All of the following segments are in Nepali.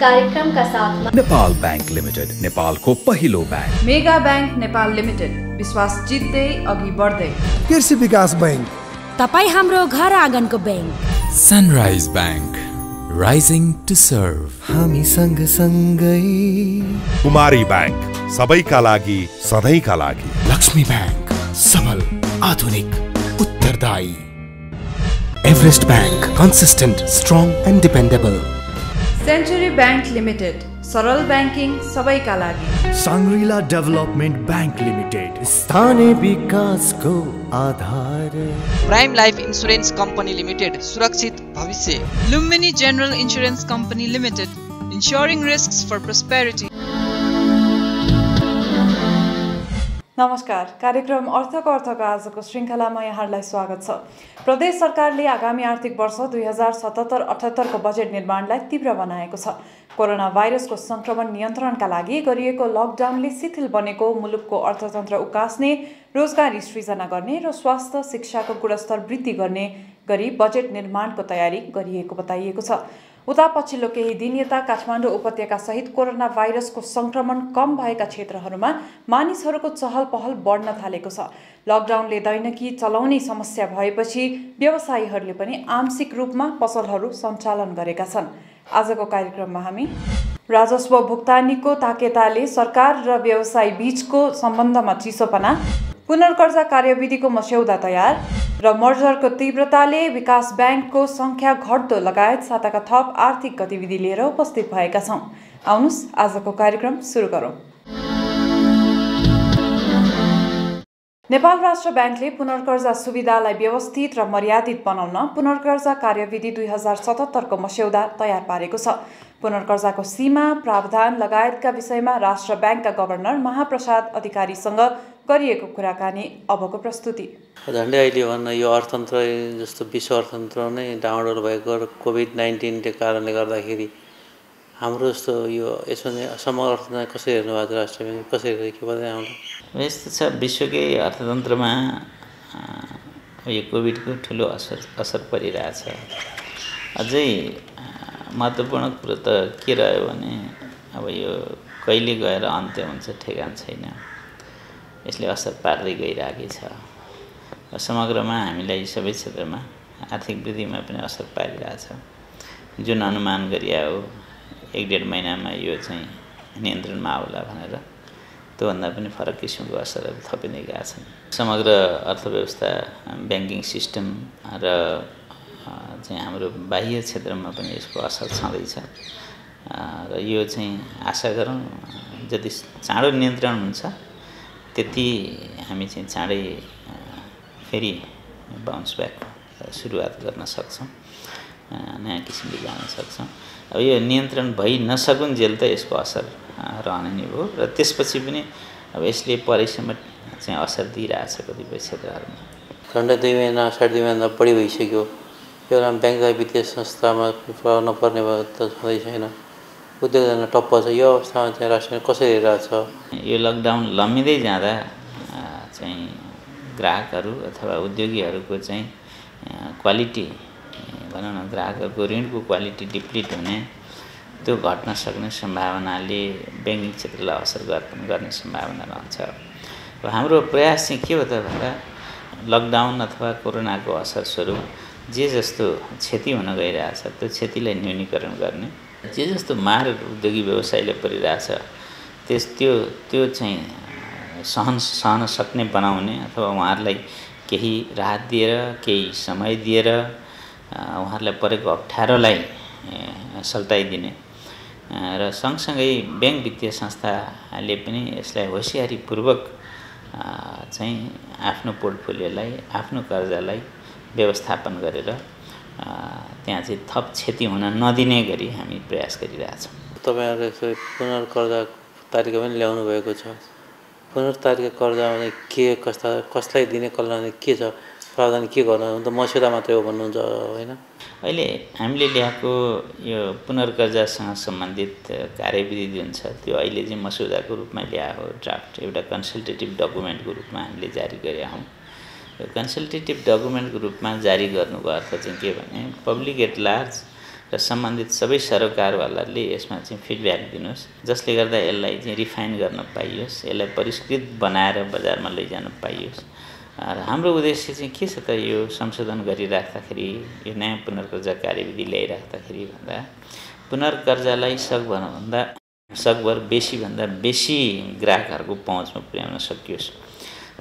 कार्यक्रमका साथमा नेपाल बैंक लिमिटेड, नेपालको पहिलो bank. Mega bank Nepal limited, विश्वास जित्दै अघि बढ्दै। कृषि विकास बैंक, तपाई हाम्रो घर आँगनको bank. Sunrise bank, rising to serve. हामी सँगसँगै। कुमारी बैंक, सबैका लागि सधैँका लागि। लक्ष्मी बैंक, सबल, आधुनिक, उत्तरदायी। Everest Bank, consistent, strong and dependable. Century Bank limited, सरल ब्याङ्किङ सबैका लागि। साङ्ग्रिला डेभलपमेन्ट बैंक लिमिटेड, स्थानीय विकासको आधार। Prime Life insurance company limited, सुरक्षित भविष्य। Lumbini general insurance company limited, insuring risks for prosperity. नमस्कार, कार्यक्रम अर्थको आजको श्रृङ्खलामा यहाँहरूलाई स्वागत छ। प्रदेश सरकारले आगामी आर्थिक वर्ष 2077-78 को बजेट निर्माणलाई तीव्र बनाएको छ। कोरोना भाइरसको संक्रमण नियन्त्रणका लागि गरिएको लकडाउनले शिथिल बनेको मुलुकको अर्थतन्त्र उकास्ने, रोजगारी सृजना गर्ने र स्वास्थ्य शिक्षाको गुणस्तर वृद्धि गर्ने गरी बजेट निर्माणको तयारी गरिएको बताइएको छ। उता पछिल्लो केही दिन यता काठमाडौँ उपत्यका सहित कोरोना भाइरसको संक्रमण कम भएका क्षेत्रहरूमा मानिसहरूको चहल पहल बढ्न थालेको छ। लकडाउनले दैनिकी चलाउने समस्या भएपछि व्यवसायीहरूले पनि आंशिक रूपमा पसलहरू सञ्चालन गरेका छन्। आजको कार्यक्रममा हामी राजस्व भुक्तानीको ताकेताले सरकार र व्यवसायी बीचको सम्बन्धमा चिसोपना, पुनर्कर्जा कार्यविधिको मस्यौदा तयार र मर्जरको तीव्रताले विकास ब्याङ्कको सङ्ख्या घट्दो लगायत साताका थप आर्थिक गतिविधि लिएर उपस्थित भएका छौँ। आउनुहोस् आजको कार्यक्रम सुरु गरौँ। नेपाल राष्ट्र ब्याङ्कले पुनर्कर्जा सुविधालाई व्यवस्थित र मर्यादित बनाउन पुनर्कर्जा कार्यविधि 2077 को मस्यौदा तयार पारेको छ। पुनर्कर्जाको सीमा, प्रावधान लगायतका विषयमा राष्ट्र ब्याङ्कका गभर्नर महाप्रसाद अधिकारीसँग गरिएको कुराकानी अबको प्रस्तुति। झन्डै अहिले भन्न यो अर्थतन्त्र जस्तो विश्व अर्थतन्त्र नै डाउनलोड भएको र कोभिड-19 कारणले गर्दाखेरि हाम्रो जस्तो यो यसमा समग्र अर्थतन्त्र कसरी हेर्नु भएको राष्ट्र ब्याङ्क कसरी के भन्दै आउनु यस्तो छ। विश्वकै अर्थतन्त्रमा यो कोभिडको ठुलो असर परिरहेछ। अझै महत्त्वपूर्ण कुरो त के रह्यो भने अब यो कहिले गएर अन्त्य हुन्छ ठेगान छैन। यसले असर पार्दै गइरहेकै छ। समग्रमा हामीलाई सबै क्षेत्रमा आर्थिक वृद्धिमा पनि असर पारिरहेछ। जुन अनुमान गरिया हो 1-1.5 महिनामा यो चाहिँ नियन्त्रणमा आउला भनेर, त्योभन्दा पनि फरक किसिमको असरहरू थपिँदै गएका छन्। समग्र अर्थव्यवस्था, ब्याङ्किङ सिस्टम र चाहिँ हाम्रो बाह्य क्षेत्रमा पनि यसको असर छँदैछ र यो चाहिँ आशा गरौँ जति चाँडो नियन्त्रण हुन्छ त्यति हामी चाहिँ चाँडै फेरि बाउन्स ब्याक सुरुवात गर्न सक्छौँ, नयाँ किसिमले जान सक्छौँ। अब यो नियन्त्रण भइ नसकुन्जेल त यसको असर रहने नै हो र त्यसपछि पनि अब यसले परेसम्म चाहिँ असर दिइरहेछ कतिपय क्षेत्रहरूमा। झन्डै 2 महिना 2.5 महिना बढी भइसक्यो। यो ब्याङ्क वित्तीय संस्थामा नपर्ने भयो त छँदै छैन। उद्योगजना टप्प छ। यो अवस्थामा चाहिँ राष्ट्र कसरी हेरिरहेछ? यो लकडाउन लम्बिँदै जाँदा चाहिँ ग्राहकहरू अथवा उद्योगीहरूको चाहिँ क्वालिटी भनौँ न, ग्राहकहरूको ऋणको क्वालिटी डिप्लिट हुने, त्यो घट्न सक्ने सम्भावनाले ब्याङ्किङ क्षेत्रलाई असर गर्ने सम्भावना रहन्छ। र हाम्रो प्रयास चाहिँ के हो त भन्दा लकडाउन अथवा कोरोनाको असर स्वरूप जे जस्तो क्षति हुन गइरहेछ त्यो क्षतिलाई न्यूनीकरण गर्ने, जे जस्तो मार उद्योगी व्यवसायले परिरहेछ त्यो चाहिँ सहन सक्ने बनाउने अथवा उहाँहरूलाई केही राहत दिएर, केही समय दिएर उहाँहरूलाई परेको अप्ठ्यारोलाई सल्टाइदिने र सँगसँगै ब्याङ्क वित्तीय संस्थाले पनि यसलाई होसियारीपूर्वक चाहिँ आफ्नो पोर्टफोलियोलाई, आफ्नो कर्जालाई व्यवस्थापन गरेर त्यहाँ चाहिँ थप क्षति हुन नदिने गरी हामी प्रयास गरिरहेछौँ। तपाईँहरूले पुनर्कर्जा तारिका पनि ल्याउनु भएको छ। पुनर्तारिका कर्जामा के कसलाई दिने, कसलाई के छ, प्रावधान के गर्नु त मस्यौदा मात्रै हो भन्नुहुन्छ होइन? अहिले हामीले ल्याएको यो पुनर्कर्जासँग सम्बन्धित कार्यविधि जुन छ त्यो अहिले चाहिँ मस्यौदाको रूपमा ल्याएको हो। ड्राफ्ट एउटा कन्सल्टेटिभ डकुमेन्टको रूपमा हामीले जारी गरेका हौँ। यो कन्सल्टेटिभ डकुमेन्टको रूपमा जारी गर्नुको अर्थ चाहिँ के भने पब्लिक एट लार्ज र सम्बन्धित सबै सरकारवालाले यसमा चाहिँ फिडब्याक दिनुहोस् जसले गर्दा यसलाई चाहिँ रिफाइन गर्न पाइयोस्, यसलाई परिष्कृत बनाएर बजारमा लैजान पाइयोस्। र हाम्रो उद्देश्य चाहिँ के छ त यो संशोधन गरिराख्दाखेरि यो नयाँ पुनर्कर्जा कार्यविधि ल्याइराख्दाखेरि भन्दा पुनर्कर्जालाई सकभर बेसीभन्दा बेसी ग्राहकहरूको पहुँचमा पुर्याउन सकियोस्,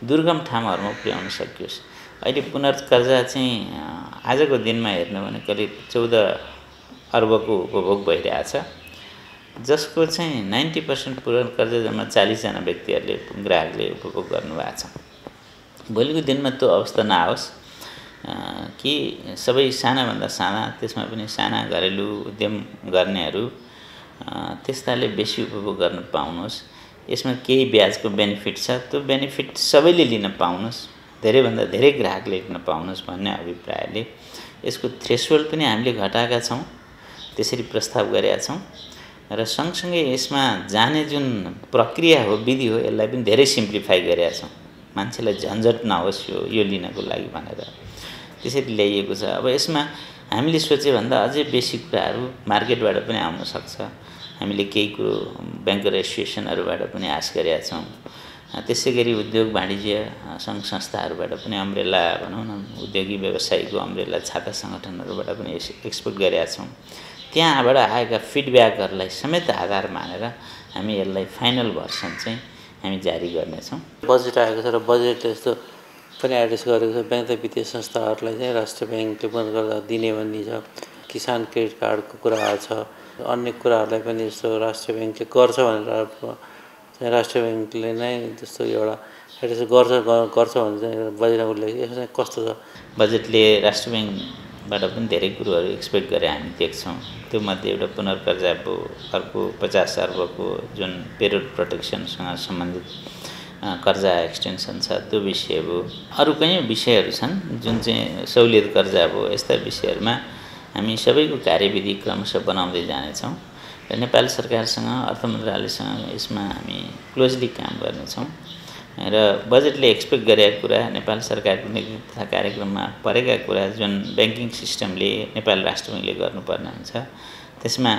दुर्गम ठाउँहरूमा पुर्याउन सकियोस्। अहिले पुनर्कर्जा चाहिँ आजको दिनमा हेर्नु भने करिब 14 अर्बको उपभोग भइरहेछ, जसको चाहिँ 90% पुनर्कर्जा जम्मा 40 जना व्यक्तिहरूले ग्राहकले उपभोग गर्नुभएको छ। भोलिको दिनमा त्यो अवस्था नआओस् कि सबै सानाभन्दा साना, त्यसमा पनि साना घरेलु उद्यम गर्नेहरू त्यस्ताले बेसी उपभोग गर्न पाउनुहोस्। यसमा केही ब्याजको बेनिफिट छ, त्यो बेनिफिट सबैले लिन पाउनुहोस्, धेरैभन्दा धेरै ग्राहकले लिन पाउनुहोस् भन्ने अभिप्रायले यसको थ्रेसहोल्ड पनि हामीले घटाएका छौँ, त्यसरी प्रस्ताव गरेका छौँ। र सँगसँगै यसमा जाने जुन प्रक्रिया हो, विधि हो, यसलाई पनि धेरै सिम्प्लिफाई गरेका छौँ, मान्छेलाई झन्झट नहोस् यो लिनको लागि भनेर त्यसरी ल्याइएको छ। अब यसमा हामीले सोचेभन्दा अझै बेसी कुराहरू मार्केटबाट पनि आउन सक्छ। हामीले केही कुरो ब्याङ्कर एसोसिएसनहरूबाट पनि आश गरेका छौँ, त्यसै गरी उद्योग वाणिज्य सङ्घ संस्थाहरूबाट पनि अम्ब्रेला भनौँ न, उद्योगी व्यवसायीको अम्ब्रेला छाता सङ्गठनहरूबाट पनि एक्सपोर्ट गरेका छौँ। त्यहाँबाट आएका फिडब्याकहरूलाई समेत आधार मानेर हामी यसलाई फाइनल भर्सन चाहिँ हामी जारी गर्नेछौँ। बजेट आएको छ र बजेटले यस्तो पनि एड्रेस गरेको छ, ब्याङ्क तथा वित्तीय संस्थाहरूलाई चाहिँ राष्ट्रिय ब्याङ्कले पुनर्कर्जा दिने भन्ने छ, किसान क्रेडिट कार्डको कुरा छ, अन्य कुराहरूलाई पनि यस्तो राष्ट्रिय ब्याङ्कले गर्छ भनेर चाहिँ राष्ट्रिय ब्याङ्कले नै त्यस्तो एउटा एड्रेस गर्छ भने चाहिँ बजेटमा उल्लेख यसमा चाहिँ कस्तो छ? बजेटले राष्ट्रिय ब्याङ्कबाट पनि धेरै कुरोहरू एक्सपेक्ट गरे हामी देख्छौँ। त्यो मध्ये एउटा पुनर्कर्जा भयो, अर्को 50 अर्बको जुन पेरोल प्रोटेक्सनसँग सम्बन्धित कर्जा एक्सटेन्सन छ त्यो विषय भयो, अरू कयौँ विषयहरू छन् जुन चाहिँ सहुलियत कर्जा भयो। यस्ता विषयहरूमा हामी सबैको कार्यविधि क्रमशः बनाउँदै जानेछौँ र नेपाल सरकारसँग, अर्थ मन्त्रालयसँग यसमा हामी क्लोजली काम गर्नेछौँ र बजेटले एक्सपेक्ट गरेका कुरा, नेपाल सरकारको नीति तथा कार्यक्रममा परेका कुरा जुन ब्याङ्किङ सिस्टमले नेपाल राष्ट्र ब्याङ्कले गर्नुपर्ने हुन्छ, त्यसमा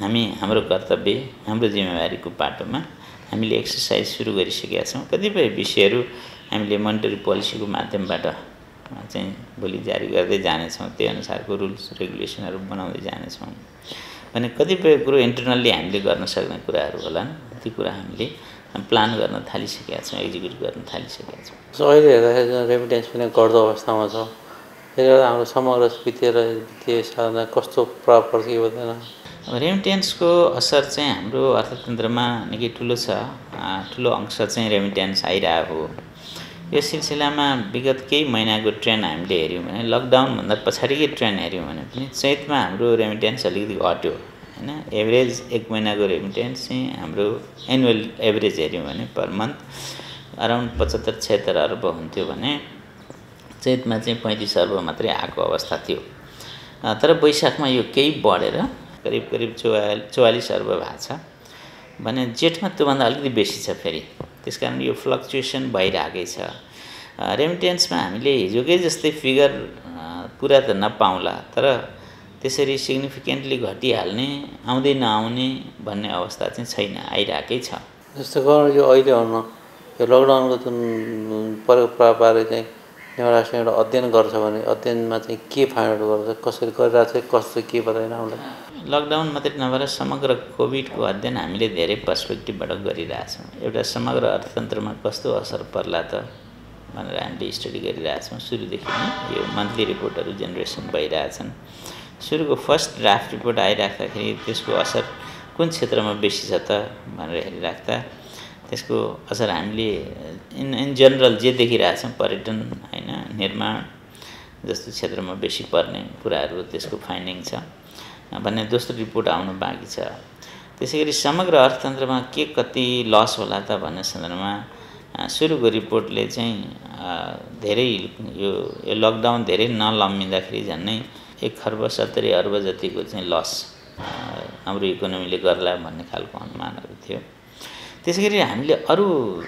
हामी हाम्रो कर्तव्य, हाम्रो जिम्मेवारीको पाटोमा हामीले एक्सर्साइज सुरु गरिसकेका छौँ। कतिपय विषयहरू हामीले मोनिटरी पोलिसीको माध्यमबाट चाहिँ भोलि जारी गर्दै जानेछौँ, त्यही अनुसारको रुल्स रेगुलेसनहरू बनाउँदै जानेछौँ भने कतिपय कुरो इन्टरनल्ली हामीले गर्न सक्ने कुराहरू होलान्, ती कुरा हामीले प्लान गर्न थालिसकेका छौँ, एक्जिक्युट गर्न थालिसकेका छौँ। अहिले हेर्दाखेरि रेमिटेन्स पनि घट्दो अवस्थामा छ, त्यसले गर्दा हाम्रो समग्र वित्तीय साधना कस्तो प्रभाव पर्छ कि पर्दैन? रेमिटेन्सको असर चाहिँ हाम्रो अर्थतन्त्रमा निकै ठुलो छ, ठुलो अंश चाहिँ रेमिटेन्स आइरहेको हो। यो सिलसिलामा विगत केही महिनाको ट्रेन्ड हामीले हेऱ्यौँ भने, लकडाउनभन्दा पछाडिकै ट्रेन्ड हेऱ्यौँ भने पनि चैतमा हाम्रो रेमिटेन्स अलिकति घट्यो हैन। एभरेज 1 महिनाको रेमिटेन्स चाहिँ हाम्रो एनुअल एभरेज हेऱ्यौँ भने पर मन्थ अराउन्ड 75-76 अर्ब हुन्थ्यो भने चैतमा चाहिँ 35 अर्ब मात्रै आएको अवस्था थियो। तर वैशाखमा यो केही बढेर करिब 44 अर्ब भएको छ भने जेठमा त्योभन्दा अलिकति बेसी छ फेरि। त्यसकारण यो फ्लक्चुएसन भइरहेकै छ। रेमिटेन्समा हामीले हिजोकै जस्तै फिगर पुरा त नपाउँला, तर त्यसरी सिग्निफिकेन्टली घटिहाल्ने, आउँदै नआउने भन्ने अवस्था चाहिँ छैन, आइरहेकै छ। जस्तो यो अहिले हुन यो लकडाउनको जुन प्रभावबारे चाहिँ नेपाल राष्ट्र एउटा अध्ययन गर्छ भने अध्ययनमा चाहिँ के फाइन्ड आउट गर्छ, कसरी गरिरहेको छ, कस्तो के बताएन हामीलाई? लकडाउन मात्रै नभएर समग्र कोभिडको अध्ययन हामीले धेरै पर्सपेक्टिभबाट गरिरहेछौँ। एउटा समग्र अर्थतन्त्रमा कस्तो असर पर्ला त भनेर हामीले स्टडी गरिरहेछौँ। सुरुदेखि नै यो मन्थली रिपोर्टहरू जेनेरेसन भइरहेछन्। सुरुको फर्स्ट ड्राफ्ट रिपोर्ट आइराख्दाखेरि त्यसको असर कुन क्षेत्रमा बेसी छ त भनेर हेरिराख्दा त्यसको असर हामीले इन जनरल जे देखिरहेछौँ, पर्यटन हैन, निर्माण जस्तो क्षेत्रमा बेसी पर्ने कुराहरू त्यसको फाइन्डिङ छ भन्ने दोस्रो रिपोर्ट आउनु बाँकी छ। त्यसैगरी समग्र अर्थतन्त्रमा के कति लस होला त भन्ने सन्दर्भमा सुरुको रिपोर्टले चाहिँ धेरै यो लकडाउन धेरै नलम्बिँदाखेरि झन्नै 1 खर्ब 70 अर्ब जतिको चाहिँ लस हाम्रो इकोनोमीले गर्ला भन्ने खालको अनुमानहरू थियो। त्यसैगरी हामीले अरू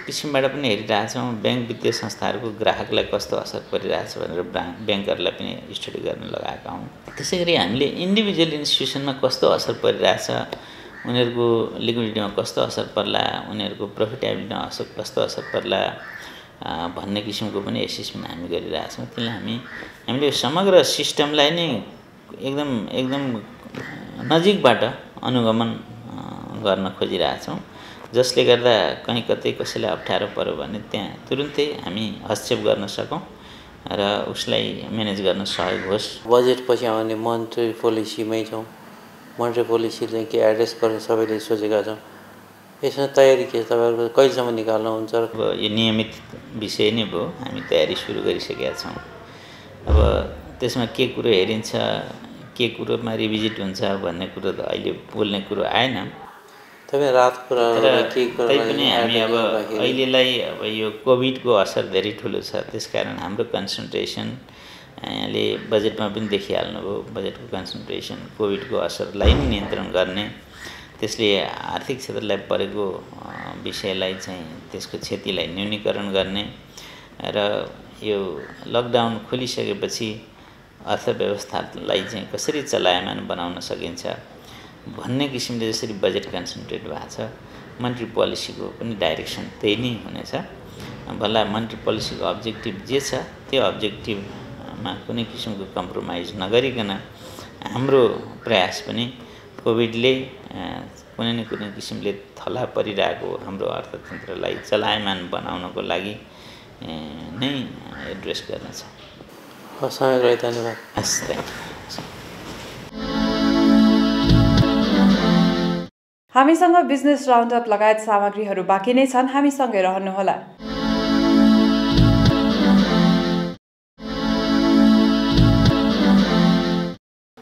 किसिमबाट पनि हेरिरहेछौँ ब्याङ्क वित्तीय संस्थाहरूको ग्राहकलाई कस्तो असर परिरहेछ भनेर ब्याङ्कहरूलाई पनि स्टडी गर्न लगाएका हौँ। त्यसैगरी हामीले इन्डिभिजुअल इन्स्टिट्युसनमा कस्तो असर परिरहेछ, उनीहरूको लिक्विडिटीमा कस्तो असर पर्ला, उनीहरूको प्रफिटेबिलिटीमा कस्तो असर पर्ला भन्ने किसिमको पनि एसेसमेन्ट हामी गरिरहेछौँ। त्यसलाई हामीले समग्र सिस्टमलाई नै एकदम नजिकबाट अनुगमन गर्न खोजिरहेछौँ, जसले गर्दा कहीँ कतै कसैलाई अप्ठ्यारो पर्यो भने त्यहाँ तुरुन्तै हामी हस्तक्षेप गर्न सकौँ र उसलाई म्यानेज गर्न सहयोग होस्। बजेट पछि आउने मोनेटरी पोलिसीमै छौँ। मोनेटरी पोलिसी चाहिँ के एड्रेस गर्ने सबैले सोचेका छौँ। यसमा तयारी के तपाईँहरूको कहिलेसम्म निकाल्नुहुन्छ? अब यो नियमित विषय नै भयो, हामी तयारी सुरु गरिसकेका छौँ। अब त्यसमा के कुरो हेरिन्छ, के कुरोमा रिभिजिट हुन्छ भन्ने कुरो त अहिले बोल्ने कुरो आएन। तैपनि हामी अब अहिलेलाई अब यो कोभिडको असर धेरै ठुलो छ, त्यसकारण हाम्रो कन्सन्ट्रेसन यहाँले बजेटमा पनि देखिहाल्नुभयो। बजेटको कन्सन्ट्रेसन कोभिडको असरलाई नै नियन्त्रण गर्ने, त्यसले आर्थिक क्षेत्रलाई परेको विषयलाई चाहिँ त्यसको क्षतिलाई न्यूनीकरण गर्ने र यो लकडाउन खोलिसकेपछि अर्थव्यवस्थालाई चाहिँ कसरी चलायमान बनाउन सकिन्छ भन्ने किसिमले जसरी बजेट कन्सन्ट्रेट भएको छ, मोनेटरी पोलिसीको पनि डाइरेक्सन त्यही नै हुनेछ। भला मोनेटरी पोलिसीको अब्जेक्टिभ जे छ त्यो अब्जेक्टिभमा कुनै किसिमको कम्प्रोमाइज नगरिकन हाम्रो प्रयास पनि कोभिडले कुनै न कुनै किसिमले थला परिरहेको हाम्रो अर्थतन्त्रलाई चलायमान बनाउनको लागि नै एड्रेस गर्न छ। समयलाई धन्यवाद। हस्, हामीसँग बिजनेस राउन्डअप लगायत सामग्रीहरू बाँकी नै छन्, हामीसँगै रहनुहोला।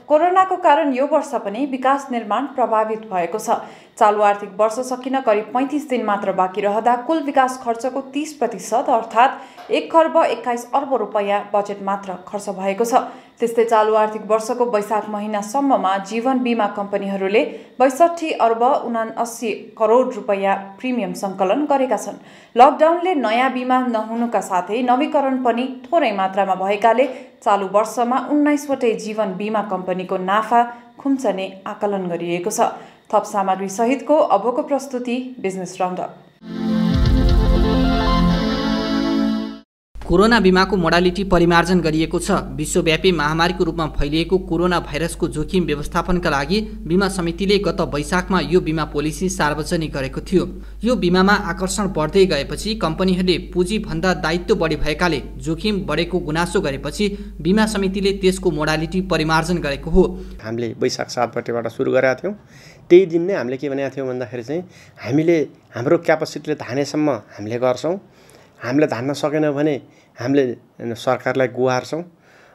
कोरोनाको कारण यो वर्ष पनि विकास निर्माण प्रभावित भएको छ। चालु आर्थिक वर्ष सकिन करिब 35 दिन मात्र बाँकी रहँदा कुल विकास खर्चको 30% अर्थात् 1 खर्ब 21 अर्ब रुपैयाँ बजेट मात्र खर्च भएको छ। त्यस्तै चालु आर्थिक वर्षको वैशाख महिनासम्ममा जीवन बीमा कम्पनीहरूले 62 अर्ब 79 करोड रुपैयाँ प्रिमियम सङ्कलन गरेका छन्। लकडाउनले नयाँ बीमा नहुनुका साथै नवीकरण पनि थोरै मात्रामा भएकाले चालु वर्षमा 19वटै जीवन बीमा कम्पनीको नाफा खुम्चने आकलन गरिएको छ। थप सामग्री सहितको अबको प्रस्तुति बिजनेस राउन्डअप। कोरोना बीमाको मोडालिटी परिमार्जन गरिएको छ। विश्वव्यापी महामारीको रूपमा फैलिएको कोरोना भाइरसको जोखिम व्यवस्थापनका लागि बीमा समितिले गत वैशाखमा यो बीमा पोलिसी सार्वजनिक गरेको थियो। यो बीमामा आकर्षण बढ्दै गएपछि कम्पनीहरूले पुँजीभन्दा दायित्व बढी भएकाले जोखिम बढेको गुनासो गरेपछि बीमा समितिले त्यसको मोडालिटी परिमार्जन गरेको हो। हामीले वैशाख 7 गतेबाट सुरु गरेका थियौँ। त्यही दिन नै हामीले के भनेका थियौँ भन्दाखेरि चाहिँ हामीले हाम्रो क्यापासिटीले धानेसम्म हामीले गर्छौँ, हामीले धान्न सकेन भने हामीले सरकारलाई गुहार्छौँ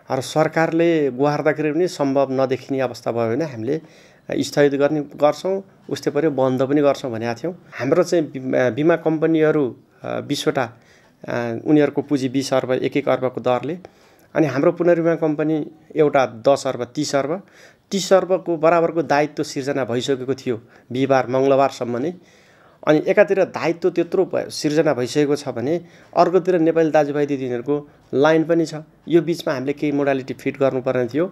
र सरकारले गुहार्दाखेरि पनि सम्भव नदेखिने अवस्था भयो भने हामीले स्थगित गर्छौँ, उस्तै पऱ्यो बन्द पनि गर्छौँ भनेका थियौँ। हाम्रो चाहिँ बिमा कम्पनीहरू 20वटा उनीहरूको पुँजी 20 अर्ब 1-1 अर्बको दरले, अनि हाम्रो पुनर्बिमा कम्पनी एउटा 10 अर्ब 30 अर्ब 30 अर्बको बराबरको दायित्व सिर्जना भइसकेको थियो बिहिबार मङ्गलबारसम्म नै। अनि एकातिर दायित्व त्यत्रो सिर्जना भइसकेको छ भने अर्कोतिर नेपाली दाजुभाइ दिदीहरूको लाइन पनि छ। यो बिचमा हामीले केही मोडालिटी फिट गर्नुपर्ने थियो।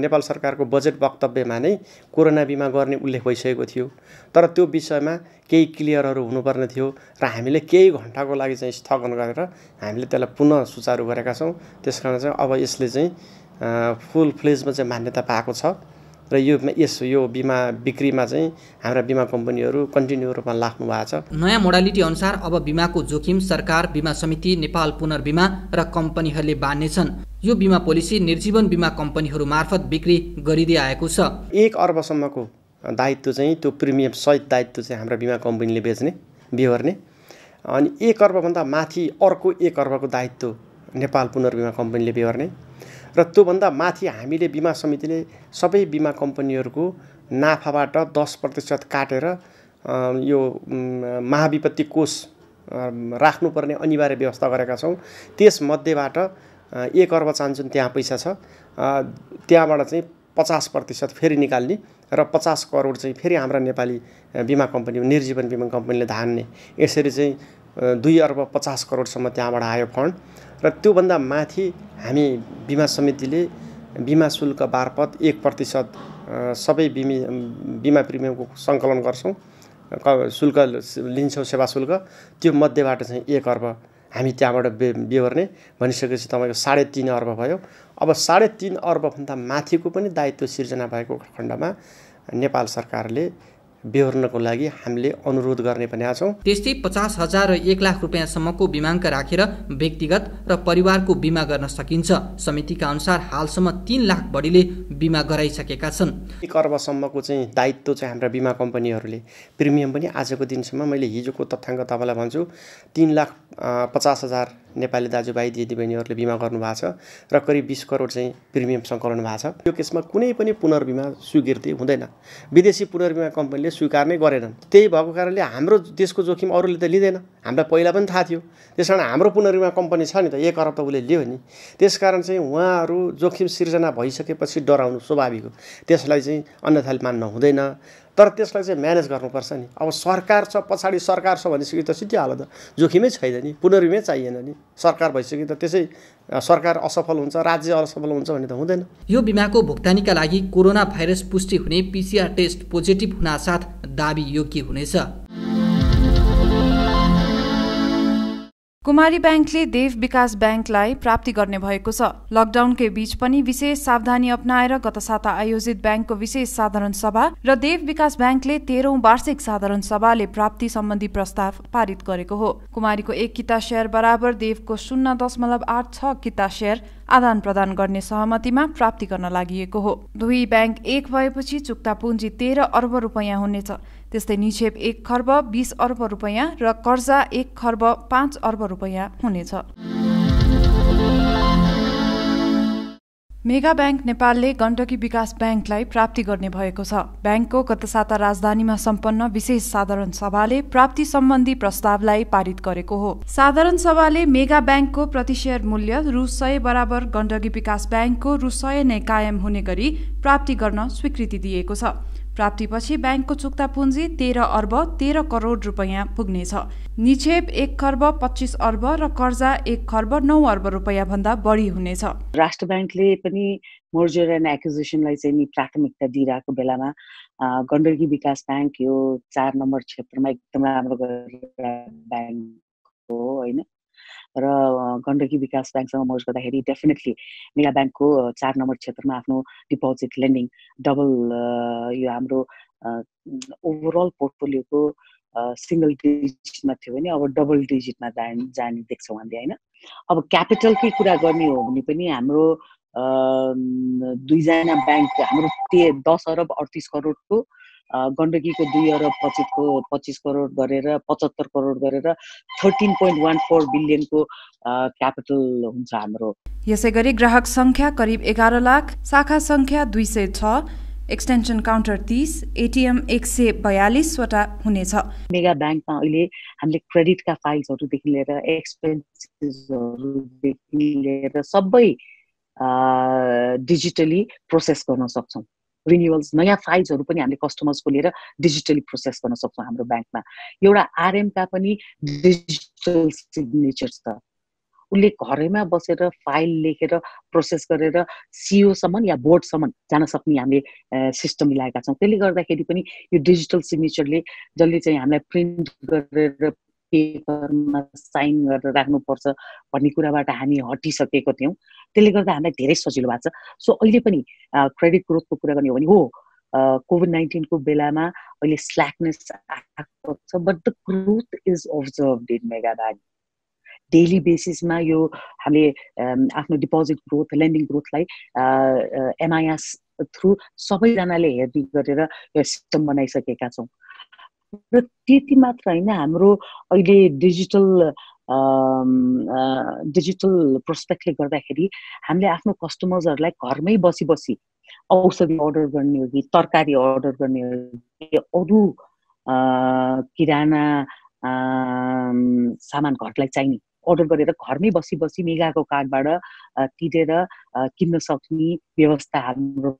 नेपाल सरकारको बजेट वक्तव्यमा नै कोरोना बिमा गर्ने उल्लेख भइसकेको थियो, तर त्यो विषयमा केही क्लियरहरू हुनुपर्ने थियो र हामीले केही घन्टाको लागि चाहिँ स्थगन गरेर हामीले त्यसलाई पुनः सुचारू गरेका छौँ। त्यसकारण चाहिँ अब यसले चाहिँ फुल फ्लेजमा चाहिँ मान्यता पाएको छ र यो बिमा बिक्रीमा चाहिँ हाम्रा बिमा कम्पनीहरू कन्टिन्यू रूपमा लाग्नु भएको छ। नयाँ मोडालिटी अनुसार अब बिमाको जोखिम सरकार, बिमा समिति, नेपाल पुनर्बिमा र कम्पनीहरूले बाँड्नेछन्। यो बिमा पोलिसी निर्जीवन बिमा कम्पनीहरू मार्फत बिक्री गरिँदै आएको छ। 1 अर्बसम्मको दायित्व चाहिँ त्यो प्रिमियम सहित दायित्व चाहिँ हाम्रा बिमा कम्पनीले बेहोर्ने, अनि 1 अर्बभन्दा माथि अर्को 1 अर्बको दायित्व नेपाल पुनर्बिमा कम्पनीले बेहोर्ने र त्योभन्दा माथि हामीले बिमा समितिले सबै बिमा कम्पनीहरूको नाफाबाट 10% काटेर यो महाविपत्ति कोष राख्नुपर्ने अनिवार्य व्यवस्था गरेका छौँ। त्यसमध्येबाट 1 अर्ब चाहन्छन् त्यहाँ पैसा छ, त्यहाँबाट चाहिँ 50% फेरि निकाल्ने र 50 करोड चाहिँ फेरि हाम्रा नेपाली बिमा कम्पनी निर्जीवन बिमा कम्पनीले धान्ने। यसरी चाहिँ 2 अर्ब 50 करोडसम्म त्यहाँबाट आयो फन्ड र त्योभन्दा माथि हामी बिमा समितिले बिमा शुल्क बार्पत 1% सबै बिमा प्रिमियमको सङ्कलन गर्छौँ, शुल्क लिन्छौँ, सेवा शुल्क। त्यो मध्येबाट चाहिँ 1 अर्ब हामी त्यहाँबाट बेहोर्ने भनिसकेपछि तपाईँको 3.5 अर्ब भयो। अब 3.5 अर्बभन्दा माथिको पनि दायित्व सिर्जना भएको खण्डमा नेपाल सरकारले बेहोर्नको लागि हामीले अनुरोध गर्ने पनि छौँ। त्यस्तै 50,000 र 1 लाख रुपियाँसम्मको बिमाङ्क राखेर व्यक्तिगत र परिवारको बिमा गर्न सकिन्छ। समितिका अनुसार हालसम्म 3 लाख बढीले बिमा गराइसकेका छन्। 1 अर्बसम्मको चाहिँ दायित्व चाहिँ हाम्रा बिमा कम्पनीहरूले प्रिमियम पनि आजको दिनसम्म मैले हिजोको तथ्याङ्क तपाईँलाई भन्छु 3,50,000 नेपाली दाजुभाइ दिदीबहिनीहरूले बिमा गर्नुभएको छ र करिब 20 करोड चाहिँ प्रिमियम सङ्कलन भएको छ। यो केसमा कुनै पनि पुनर्बिमा स्वीकृति हुँदैन। विदेशी पुनर्बिमा कम्पनीले स्वीकार नै गरेनन्। त्यही भएको कारणले हाम्रो देशको जोखिम अरूले त लिँदैन। हामीलाई पहिला पनि थाहा थियो। त्यसकारण हाम्रो पुनर्बिमा कम्पनी छ नि त 1 अर्ब त उसले लियो नि। त्यसकारण चाहिँ उहाँहरू जोखिम सिर्जना भइसकेपछि डराउनु स्वाभाविक हो। त्यसलाई चाहिँ अन्यथा मान्न हुँदैन। तर त्यसलाई चाहिँ म्यानेज गर्नुपर्छ नि। अब सरकार छ, पछाडि सरकार छ भनेपछि त सिद्धिहाल्यो त, जोखिमै छैन नि, पुनर्बिमै चाहिएन नि। सरकार भइसक्यो त त्यसै सरकार असफल हुन्छ, राज्य असफल हुन्छ भन्ने त हुँदैन। यो बिमाको भुक्तानीका लागि कोरोना भाइरस पुष्टि हुने PCR टेस्ट पोजिटिभ हुनासाथ दाबी योग्य हुनेछ। कुमारी ब्याङ्कले देव विकास ब्याङ्कलाई प्राप्ति गर्ने भएको छ। लकडाउनकै बीच पनि विशेष सावधानी अपनाएर गत साता आयोजित ब्याङ्कको विशेष साधारण सभा र देव विकास ब्याङ्कले 13औं वार्षिक साधारण सभाले प्राप्ति सम्बन्धी प्रस्ताव पारित गरेको हो। कुमारीको 1 किता शेयर बराबर देवको 0.86 किता शेयर आदान प्रदान गर्ने सहमतिमा प्राप्ति गर्न लागि हो। दुई ब्याङ्क एक भएपछि चुक्ता पुँजी 13 अर्ब रुपैयाँ हुनेछ। त्यस्तै निक्षेप 1 खर्ब 20 अर्ब रुपैयाँ र कर्जा 1 खर्ब 5 अर्ब रुपैयाँ हुनेछ। मेगा ब्याङ्क नेपालले गण्डकी विकास ब्याङ्कलाई प्राप्ति गर्ने भएको छ। ब्याङ्कको गत साता राजधानीमा सम्पन्न विशेष साधारण सभाले प्राप्ति सम्बन्धी प्रस्तावलाई पारित गरेको हो। साधारण सभाले मेगा ब्याङ्कको प्रति शेयर मूल्य रु 100 बराबर गण्डकी विकास ब्याङ्कको रु 100 नै कायम हुने गरी प्राप्ति गर्न स्वीकृति दिएको छ। प्राप्तिपछि ब्याङ्कको चुक्ता पुँजी 13 अर्ब 13 करोड रुपैयाँ पुग्नेछ। निक्षेप 1 खर्ब 25 अर्ब र कर्जा 1 खर्ब 9 अर्ब रुपैयाँ भन्दा बढी हुनेछ। राष्ट्र ब्याङ्कले पनि मर्जर एन्ड एक्विजिसनलाई चाहिँ नि प्राथमिकता दिइरहेको बेलामा गण्डकी विकास ब्याङ्क यो 4 नम्बर क्षेत्रमा एकदम राम्रो ब्याङ्क हो हैन। र गण्डकी विकास ब्याङ्कसँग मर्ज गर्दाखेरि डेफिनेटली मेगा ब्याङ्कको 4 नम्बर क्षेत्रमा आफ्नो डिपोजिट लेन्डिङ डबल यो हाम्रो ओभरअल पोर्टफोलियोको सिंगल डिजिटमा थियो भने अब डबल डिजिटमा जाने देख्छौँ हामीले हैन। अब क्यापिटलकै कुरा गर्ने हो भने पनि हाम्रो दुईजना ब्याङ्क हाम्रो 10 अर्ब 38 करोडको गण्डकीको 2 अर्ब 25 करोड गरेर 75 करोड गरेर 13.14 बिलियनको क्यापिटल हुन्छ हाम्रो। यसैगरी ग्राहक संख्या करिब 11 लाख, शाखा संख्या 206, एक्सटेन्सन काउन्टर 30, एटीएम 142 वटा हुनेछ। मेगा ब्याङ्कमा अहिले हामीले क्रेडिटका फाइल्सहरूदेखि लिएर एक्सपेन्सेसहरूदेखि लिएर सबै डिजिटली प्रोसेस गर्न सक्छौँ। रिन्युअल्स नयाँ फाइल्सहरू पनि हामीले कस्टमर्सको लिएर डिजिटली प्रोसेस गर्न सक्छौँ हाम्रो ब्याङ्कमा। एउटा आरएमका पनि डिजिटल सिग्नेचर छ। उसले घरैमा बसेर फाइल लेखेर प्रोसेस गरेर सिओसम्म या बोर्डसम्म जान सक्ने हामीले सिस्टम मिलाएका छौँ। त्यसले गर्दाखेरि पनि यो डिजिटल सिग्नेचरले जसले चाहिँ हामीलाई प्रिन्ट गरेर पेपरमा साइन गरेर राख्नुपर्छ भन्ने कुराबाट हामी हटिसकेको थियौँ। त्यसले गर्दा हामीलाई धेरै सजिलो भएको छ। सो अहिले पनि क्रेडिट ग्रोथको कुरा गर्ने हो भने हो कोभिड-19 को बेलामा अहिले स्ल्याकनेस आएको छ, but the growth is observed in mega bank. Daily बेसिसमा यो हामीले आफ्नो डिपोजिट ग्रोथ लेन्डिङ ग्रोथलाई एमआइएस थ्रु सबैजनाले हेर्ने गरेर यो सिस्टम बनाइसकेका छौँ। र त्यति मात्र होइन, हाम्रो अहिले डिजिटल प्रोस्पेक्टले गर्दाखेरि हामीले आफ्नो कस्टमर्सहरूलाई घरमै बसी बसी औषधि अर्डर गर्ने हो कि तरकारी अर्डर गर्ने हो कि अरू किराना सामान घरलाई चाहिने अर्डर गरेर घरमै बसी बसी मेगाको कार्डबाट तिरेर किन्न सक्ने व्यवस्था हाम्रो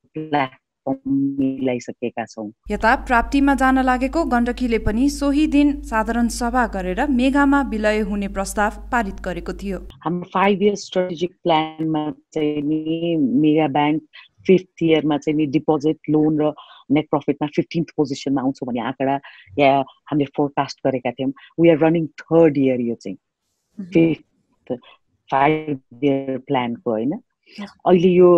मिलाइसकेका छौँ। यता प्राप्तिमा जान लागेको गण्डकीले पनि सोही दिन साधारण सभा गरेर मेगामा विलय हुने प्रस्ताव पारित गरेको थियो। हाम्रो 5 इयर स्ट्रेटेजिक प्लानमा चाहिँ नि मेगा ब्याङ्क 5th इयरमा चाहिँ नि डिपोजिट, लोन र नेट प्रफिटमा 15th पोजिसनमा आउँछ भन्ने आँकडा हामीले फोरकास्ट गरेका थियौँ। We are running 3rd year यो चाहिँ 5 इयर प्लानको होइन। अहिले यो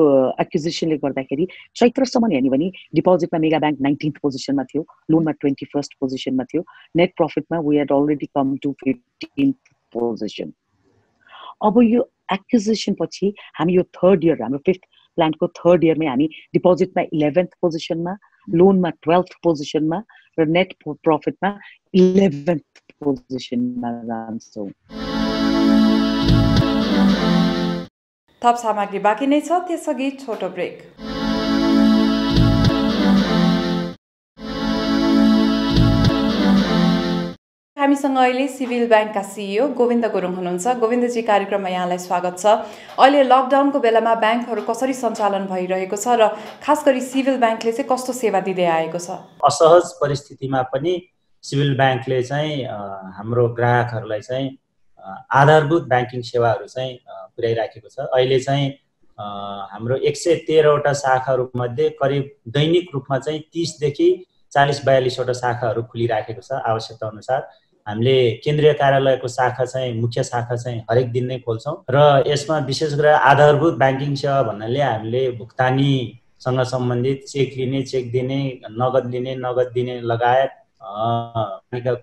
एक्विजिसनले गर्दाखेरि चैत्रसम्म हेर्ने भने डिपोजिटमा मेगा ब्याङ्क 19th पोजिसनमा थियो, लोनमा 21st पोजिसनमा थियो, नेट प्रफिटमा we had already come to 15th पोजिसन। अब यो एक्विजिसन पछि हामी यो 3rd इयर, हाम्रो 5th प्लानको 3rd इयरमै हामी डिपोजिटमा 11th पोजिसनमा, लोनमा 12th पोजिसनमा र नेट प्रफिटमा 11th पोजिसनमा जान्छौँ। थप सामग्री बाँकी नै छ, त्यसअघि छोटो ब्रेक। हामीसँग अहिले सिभिल ब्याङ्कका सिइओ गोविन्द गुरुङ हुनुहुन्छ। गोविन्दजी, कार्यक्रममा यहाँलाई स्वागत छ। अहिले लकडाउनको बेलामा ब्याङ्कहरू कसरी सञ्चालन भइरहेको छ र खास गरी सिभिल ब्याङ्कले चाहिँ कस्तो सेवा दिँदै आएको छ? असहज परिस्थितिमा पनि सिभिल ब्याङ्कले चाहिँ हाम्रो ग्राहकहरूलाई चाहिँ आधारभूत ब्याङ्किङ सेवाहरू चाहिँ पुर्याइराखेको छ। अहिले चाहिँ हाम्रो 113वटा शाखाहरूमध्ये करिब दैनिक रूपमा चाहिँ 30देखि 40-42 वटा शाखाहरू खुलिराखेको छ। आवश्यकता अनुसार हामीले केन्द्रीय कार्यालयको शाखा चाहिँ मुख्य शाखा चाहिँ हरेक दिन नै खोल्छौँ र यसमा विशेष गरेर आधारभूत ब्याङ्किङ सेवा भन्नाले हामीले भुक्तानीसँग सम्बन्धित चेक लिने, चेक दिने, नगद लिने, नगद दिने लगायत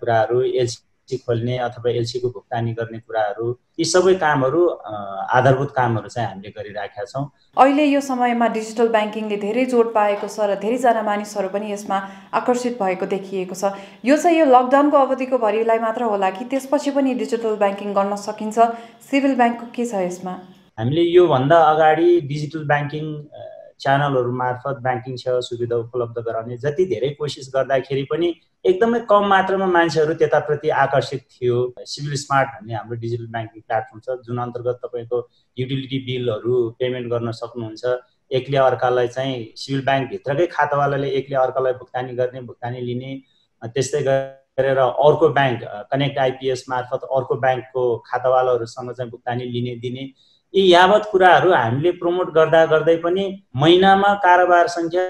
कुराहरू, एलसी खोल्ने अथवा एलसीको भुक्तानी गर्ने कुराहरू, यी सबै कामहरू आधारभूत कामहरू चाहिँ हामीले गरिराखेका छौँ। अहिले यो समयमा डिजिटल ब्याङ्किङले धेरै जोड पाएको छ र धेरैजना मानिसहरू पनि यसमा आकर्षित भएको देखिएको छ। यो चाहिँ यो लकडाउनको अवधिको भरिलाई मात्र होला कि त्यसपछि पनि डिजिटल ब्याङ्किङ गर्न सकिन्छ? सिभिल ब्याङ्कको के छ यसमा? हामीले योभन्दा अगाडि डिजिटल ब्याङ्किङ च्यानलहरू मार्फत ब्याङ्किङ सेवा सुविधा उपलब्ध गराउने जति धेरै कोसिस गर्दाखेरि पनि एकदमै कम मात्रामा मान्छेहरू त्यताप्रति आकर्षित थियो। सिभिल स्मार्ट भन्ने हाम्रो डिजिटल ब्याङ्किङ प्लेटफर्म छ, जुन अन्तर्गत तपाईँको युटिलिटी बिलहरू पेमेन्ट गर्न सक्नुहुन्छ। एकले अर्कालाई चाहिँ सिभिल ब्याङ्कभित्रकै खातावालाले एकले अर्कालाई भुक्तानी गर्ने, भुक्तानी लिने, त्यस्तै गरेर अर्को ब्याङ्क कनेक्ट आइपिएस मार्फत अर्को ब्याङ्कको खातावालाहरूसँग चाहिँ भुक्तानी लिने दिने, यी यावत कुराहरू हामीले प्रमोट गर्दा गर्दै पनि महिनामा कारोबार सङ्ख्या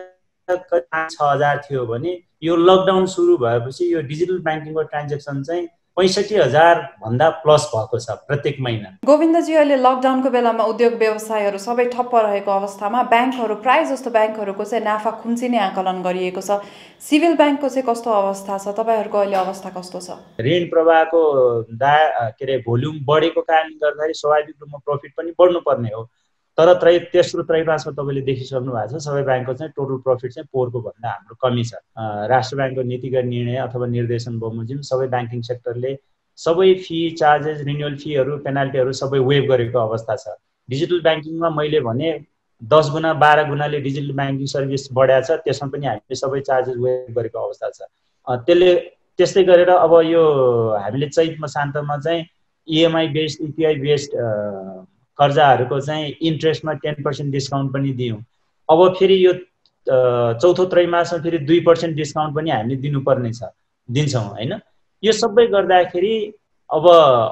5-6 हजार थियो भने यो लकडाउन सुरु भएपछि यो डिजिटल ब्याङ्किङको ट्रान्जेक्सन चाहिँ 65,000 भन्दा प्लस भएको छ प्रत्येक महिना। गोविन्दजी, अहिले लकडाउनको बेलामा उद्योग व्यवसायहरू सबै ठप्प रहेको अवस्थामा ब्याङ्कहरू, प्राय जस्तो ब्याङ्कहरूको चाहिँ नाफा खुम्चिने आकलन गरिएको छ। सिभिल ब्याङ्कको चाहिँ कस्तो अवस्था छ? तपाईँहरूको अहिले अवस्था कस्तो छ? ऋण प्रवाहको भोल्युम बढेको कारणले गर्दाखेरि स्वाभाविक रूपमा प्रफिट पनि बढ्नुपर्ने हो, तर तेस्रो त्रैमासमा तपाईँले देखिसक्नु भएको छ सबै ब्याङ्कको चाहिँ टोटल प्रफिट चाहिँ पोहोरको भन्दा हाम्रो कमी छ। राष्ट्र ब्याङ्कको नीतिगत निर्णय अथवा निर्देशन बमोजिम सबै ब्याङ्किङ सेक्टरले सबै फी, चार्जेस, रिन्युअल फीहरू, पेनाल्टीहरू सबै वेभ गरेको अवस्था छ। डिजिटल ब्याङ्किङमा मैले भने 10 गुणा 12 गुणाले डिजिटल ब्याङ्किङ सर्भिस बढाएको छ, त्यसमा पनि हामीले सबै चार्जेस वेभ गरेको अवस्था छ। त्यस्तै गरेर अब यो हामीले चैत मसान्तमा चाहिँ इएमआई बेस्ड, इपिआई बेस्ड कर्जाहरूको चाहिँ इन्ट्रेस्टमा 10% डिस्काउन्ट पनि दियौँ। अब फेरि यो चौथो त्रैमासमा फेरि 2% डिस्काउन्ट पनि हामीले दिन्छौँ होइन। यो सबै गर्दाखेरि अब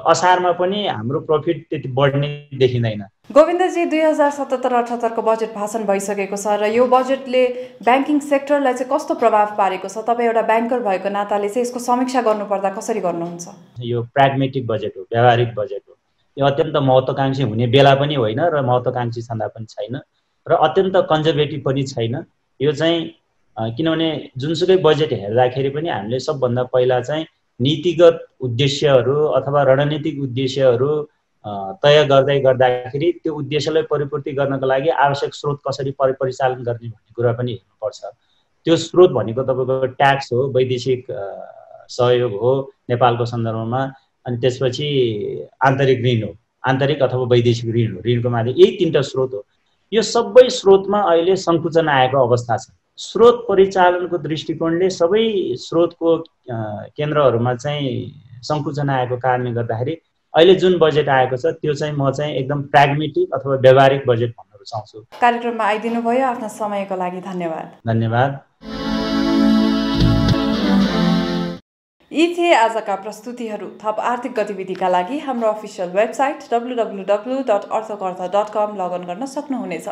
असारमा पनि हाम्रो प्रफिट त्यति बढ्ने देखिँदैन। गोविन्दजी, 2077-78 को बजेट भाषण भइसकेको छ र यो बजेटले ब्याङ्किङ सेक्टरलाई चाहिँ कस्तो प्रभाव पारेको छ? तपाईँ एउटा ब्याङ्कर भएको नाताले चाहिँ यसको समीक्षा गर्नुपर्दा कसरी गर्नुहुन्छ? यो प्राग्मेटिक बजेट हो, व्यावहारिक बजेट हो। यो अत्यन्त महत्त्वकाङ्क्षी हुने बेला पनि होइन र महत्त्वकाङ्क्षी छँदा पनि छैन र अत्यन्त कन्जर्भेटिभ पनि छैन। यो चाहिँ किनभने जुनसुकै बजेट हेर्दाखेरि पनि हामीले सबभन्दा पहिला चाहिँ नीतिगत उद्देश्यहरू अथवा रणनीतिक उद्देश्यहरू तय गर्दाखेरि त्यो उद्देश्यलाई परिपूर्ति गर्नको लागि आवश्यक स्रोत कसरी परिचालन गर्ने भन्ने कुरा पनि हेर्नुपर्छ। त्यो स्रोत भनेको तपाईँको ट्याक्स हो, वैदेशिक सहयोग हो नेपालको सन्दर्भमा, अनि त्यसपछि आन्तरिक ऋण हो, आन्तरिक अथवा वैदेशिक ऋण हो, ऋणको माध्यम, यही 3टा स्रोत हो। यो सबै स्रोतमा अहिले सङ्कुचन आएको अवस्था छ। स्रोत परिचालनको दृष्टिकोणले सबै स्रोतको केन्द्रहरूमा चाहिँ सङ्कुचन आएको कारणले गर्दाखेरि अहिले जुन बजेट आएको छ त्यो चाहिँ म चाहिँ एकदम प्राग्मेटिक अथवा व्यावहारिक बजेट भन्न भन्न चाहन्छु। कार्यक्रममा आइदिनु भयो, आफ्नो समयको लागि धन्यवाद। धन्यवाद। यी थिए आजका प्रस्तुतिहरू। थप आर्थिक गतिविधिका लागि हाम्रो अफिसियल वेबसाइट www.arthakatha.com लगइन गर्न सक्नुहुनेछ।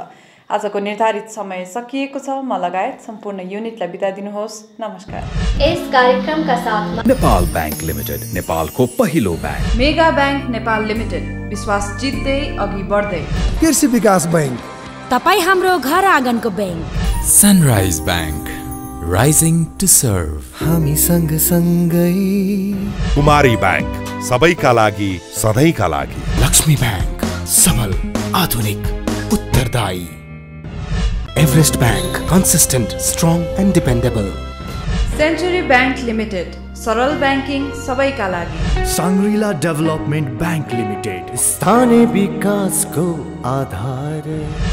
आजको निर्धारित समय सकिएको छ। म लगायत सम्पूर्ण युनिटलाई बिदा दिनुहोस्। नमस्कार। इस कार्यक्रमका साथमा नेपाल बैंक लिमिटेड, नेपालको पहिलो bank. Mega bank Nepal limited, विश्वास जित्दै अघि बढ्दै। कृषि विकास बैंक, तपाई हाम्रो घर आँगनको bank. Sunrise bank, rising to serve. हामी सँगसँगै। कुमारी बैंक, सबैका लागि सधैँका लागि। लक्ष्मी बैंक, सबल, आधुनिक, उत्तरदायी। Everest Bank, consistent, strong and dependable. Century Bank limited, सरल ब्याङ्किङ सबैका लागि। साङ्ग्रिला डेभलपमेन्ट बैंक लिमिटेड, स्थानीय विकासको आधार।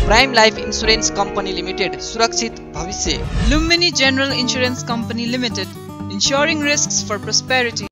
Prime Life insurance company limited, सुरक्षित भविष्य। Lumini General Insurance Company Limited, ensuring risks for prosperity.